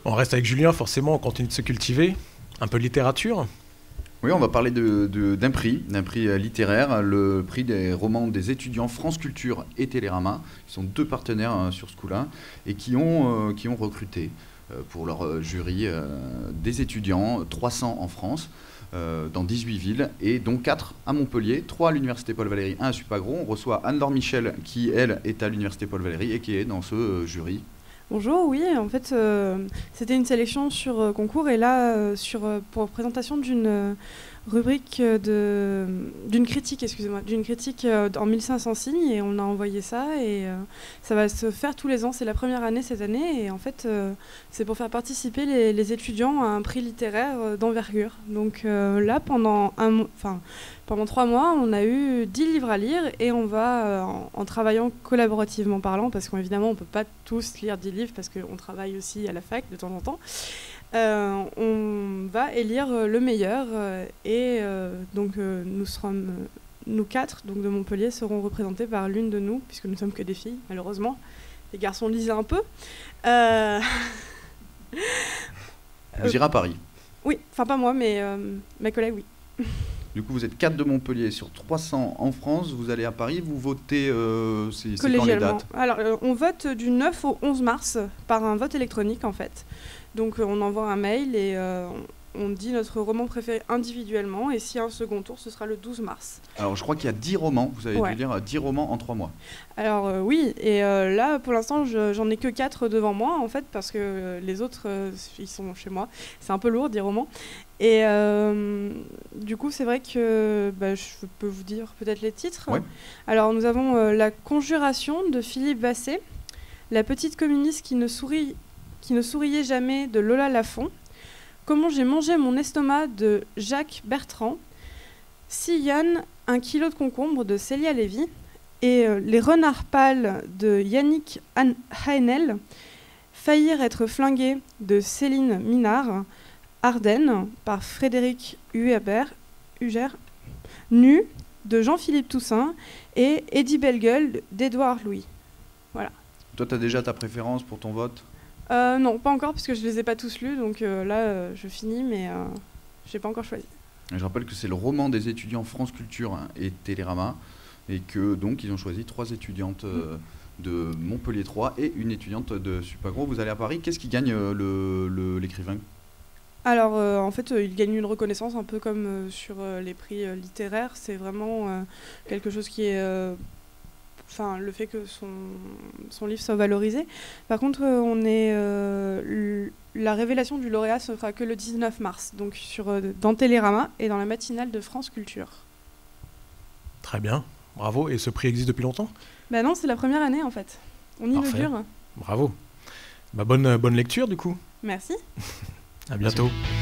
On reste avec Julien, forcément, on continue de se cultiver. Un peu de littérature. Oui, on va parler d'un prix littéraire, le prix des romans des étudiants France Culture et Télérama, qui sont deux partenaires sur ce coup-là, et qui ont recruté pour leur jury des étudiants, 300 en France, dans 18 villes, et dont 4 à Montpellier, 3 à l'Université Paul Valéry, 1 à Supagro. On reçoit Anne-Laure Michel, qui, elle, est à l'Université Paul Valéry et qui est dans ce jury. Bonjour, oui, en fait, c'était une sélection sur concours et là, pour présentation d'une rubrique d'une critique, en 1500 signes et on a envoyé ça et ça va se faire tous les ans. C'est la première année cette année et en fait, c'est pour faire participer les étudiants à un prix littéraire d'envergure. Donc là, pendant 3 mois, on a eu 10 livres à lire et on va, en travaillant collaborativement parlant, parce qu'évidemment, on ne peut pas tous lire 10 livres parce qu'on travaille aussi à la fac de temps en temps, on va élire le meilleur donc nous 4 donc de Montpellier serons représentés par l'une de nous, puisque nous ne sommes que des filles, malheureusement. Les garçons lisaient un peu. Vous irez à Paris? Oui, enfin pas moi, mais mes collègues, oui. Du coup, vous êtes 4 de Montpellier sur 300 en France. Vous allez à Paris, vous votez, c'est quand les dates? Alors, on vote du 9 au 11 mars par un vote électronique, en fait. Donc, on envoie un mail et on dit notre roman préféré individuellement. Et s'il y a un second tour, ce sera le 12 mars. Alors, je crois qu'il y a 10 romans. Vous avez dû lire 10 romans en 3 mois. Alors, oui. Et là, pour l'instant, j'en ai que 4 devant moi, en fait, parce que les autres, ils sont chez moi. C'est un peu lourd, 10 romans. Et du coup, c'est vrai que je peux vous dire peut-être les titres. Ouais. Alors, nous avons La Conjuration de Philippe Basset, La petite communiste qui ne souriait jamais de Lola Lafont, Comment j'ai mangé mon estomac de Jacques Bertrand, Si Yann, 1 kilo de concombre de Célia Lévy, et Les renards pâles de Yannick Haenel, Faillir être flingué de Céline Minard, Ardennes par Frédéric Huger, Nu de Jean-Philippe Toussaint et Eddie Bellegueule d'Édouard Louis. Voilà. Toi, tu as déjà ta préférence pour ton vote? Non, pas encore, parce que je ne les ai pas tous lus, donc là, je finis, mais je n'ai pas encore choisi. Je rappelle que c'est le roman des étudiants France Culture et Télérama, et que donc ils ont choisi 3 étudiantes de Montpellier 3 et une étudiante de Supagro. Vous allez à Paris, qu'est-ce qui gagne l'écrivain? Alors, en fait, il gagne une reconnaissance un peu comme sur les prix littéraires. C'est vraiment quelque chose qui est... le fait que son livre soit valorisé. Par contre, la révélation du lauréat se fera que le 19 mars, donc dans Télérama et dans la matinale de France Culture. Très bien, bravo. Et ce prix existe depuis longtemps? Ben non, c'est la première année, en fait. On inaugure. Bravo. Bonne lecture, du coup. Merci. À bientôt. Merci.